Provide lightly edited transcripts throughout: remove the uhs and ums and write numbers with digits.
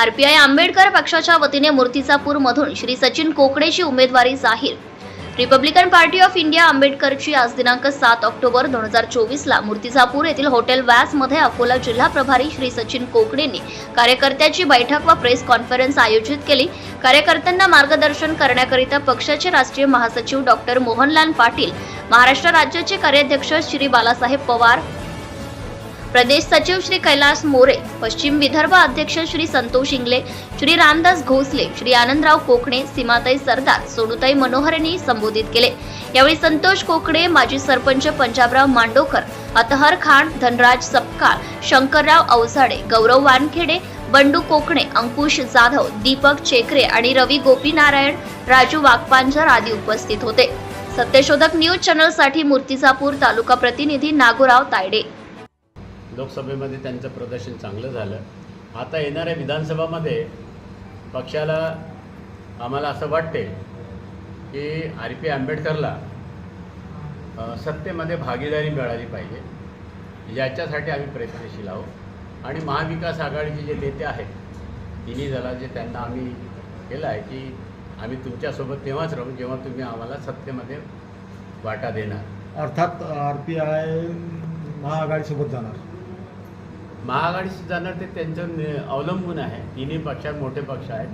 RPI Ambedkar पक्षाच्या वतीने मूर्तिजापूर मधून श्री सचिन कोकणेची उमेदवारी जाहीर। रिपब्लिकन पार्टी ऑफ इंडिया आंबेडकरची आज दिनांक 7 ऑक्टोबर 2024 ला मूर्तिजापूर येथील हॉटेल व्यास मध्ये अकोला जिल्हा प्रभारी श्री सचिन कोकणेंनी कार्यकर्त्यांची बैठक व प्रेस कॉन्फरन्स आयोजित केली। कार्यकर्त्यांना मार्गदर्शन करण्याकरिता पक्षाचे राष्ट्रीय महासचिव डॉक्टर मोहनलाल पाटील, महाराष्ट्र राज्याचे कार्याध्यक्ष श्री बालासाहेब पवार, प्रदेश सचिव श्री कैलास मोरे, पश्चिम विदर्भ अध्यक्ष श्री संतोष इंगले, श्री रामदास घोसले, श्री आनंदराव कोकणे, सीमाताई सरदार, सोनूताई मनोहर यांनी संबोधित केले। यावेळी संतोष कोकणे, माजी सरपंच पंजाबराव मांडोकर, अतहर खान, धनराज सपकाळ, शंकरराव अवसाडे, गौरव वानखेडे, बंडू कोकणे, अंकुश जाधव, दीपक चेकरे आणि रवी गोपीनारायण, राजू वाघपांजर आदी उपस्थित होते। सत्यशोधक न्यूज चॅनल साठी मूर्तिजापूर तालुका प्रतिनिधी नागोराव तायडे। लोकसभेमध्ये त्यांचं प्रदर्शन चांगलं झालं। आता येणाऱ्या विधानसभामध्ये पक्षाला आम्हाला असं वाटते की आरपी आंबेडकरला सत्तेमध्ये भागीदारी मिळाली पाहिजे, याच्यासाठी आम्ही प्रयत्नशील आहोत। आणि महाविकास आघाडीचे जे नेते आहेत तिन्ही दलाचे त्यांना आम्ही केलं आहे की आम्ही तुमच्यासोबत तेव्हाच राहू जेव्हा तुम्ही आम्हाला सत्तेमध्ये वाटा देणार। अर्थात आरपीआय महाआघाडीसोबत जाणार, महाआघाडीशी जाणार ते त्यांचं अवलंबून आहे। तिन्ही पक्षात मोठे पक्ष आहेत,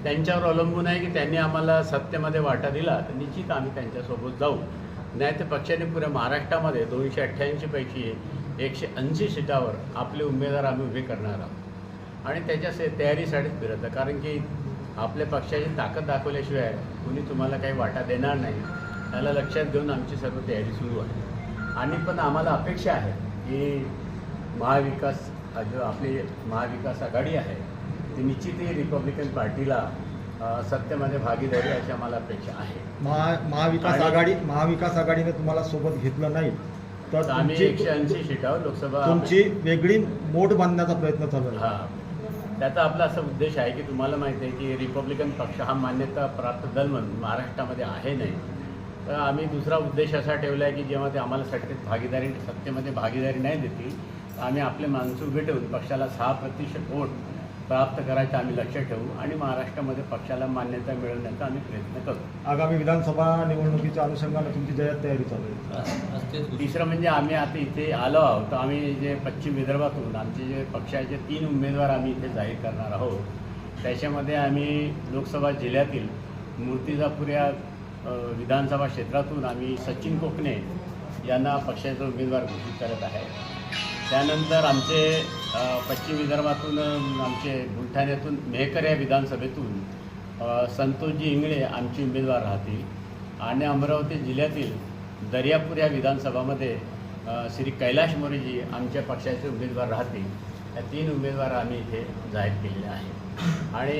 त्यांच्यावर अवलंबून आहे की त्यांनी आम्हाला सत्तेमध्ये वाटा दिला तर निश्चित आम्ही त्यांच्यासोबत जाऊ। नाही तर पक्षाने पुऱ्या महाराष्ट्रामध्ये 288 पैकी 180 सीटावर आपले उमेदवार आम्ही उभे करणार आहोत आणि त्याच्या तयारीसाठीच फिरत आहे। कारण की आपल्या पक्षाची ताकद दाखवल्याशिवाय कुणी तुम्हाला काही वाटा देणार नाही, त्याला लक्षात घेऊन आमची सर्व तयारी सुरू आहे। आणि पण आम्हाला अपेक्षा आहे की महाविकास जो आपली महाविकास आघाडी आहे ती निश्चितही रिपब्लिकन पार्टीला सत्तेमध्ये भागीदारी अशी आम्हाला अपेक्षा आहे। महाविकास आघाडीने तुम्हाला सोबत घेतलं नाही तर आम्ही 180 सीटावर लोकसभा तुमची वेगळी मोड बांधण्याचा प्रयत्न चालू आहे। हां, त्याचा आपला असा उद्देश आहे की तुम्हाला माहिती आहे की रिपब्लिकन पक्ष हा मान्यता प्राप्त दल म्हणून महाराष्ट्रामध्ये आहे नाही, तर आम्ही दुसरा उद्देश असा ठेवला आहे की जेव्हा ते आम्हाला सत्तेमध्ये भागीदारी नाही देतील आम्ही आपले माणसं उभे ठेवून पक्षाला 6% वोट प्राप्त करायचं आम्ही लक्ष ठेवू आणि महाराष्ट्रामध्ये पक्षाला मान्यता मिळवण्याचा आम्ही प्रयत्न करू। आगामी विधानसभा निवडणुकीच्या अनुषंगाने तुमची जय्यत तयारी चालू आहे। तिसरं म्हणजे आम्ही आता इथे आलो आहोत, तर आम्ही जे पश्चिम विदर्भातून आमचे जे पक्षाचे 3 उमेदवार आम्ही इथे जाहीर करणार आहोत। त्याच्यामध्ये आम्ही लोकसभा जिल्ह्यातील मूर्तिजापूर या विधानसभा क्षेत्रातून आम्ही सचिन कोकणे यांना पक्षाचा उमेदवार घोषित करत आहे। त्यानंतर आमचे पश्चिम विदर्भातून आमचे बुलढाण्यातून मेहकर या विधानसभेतून संतोषजी इंगळे आमचे उमेदवार राहतील आणि अमरावती जिल्ह्यातील दर्यापूर या विधानसभामध्ये श्री कैलास मोरेजी आमच्या पक्षाचे उमेदवार राहतील। या 3 उमेदवार आम्ही इथे जाहीर केलेले आहे आणि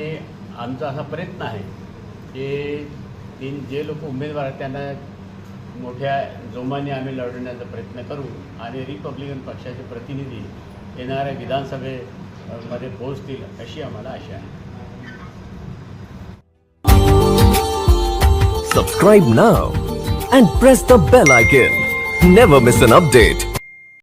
आमचा असा प्रयत्न आहे की जे लोक उमेदवार आहेत त्यांना मोठ्या जोमाने आम्ही लढवण्याचा प्रयत्न करू आणि रिपब्लिकन पक्षाचे प्रतिनिधी येणाऱ्या विधानसभेमध्ये पोहोचतील अशी आम्हाला आशा आहे। Subscribe now and press the bell icon. Never miss an update.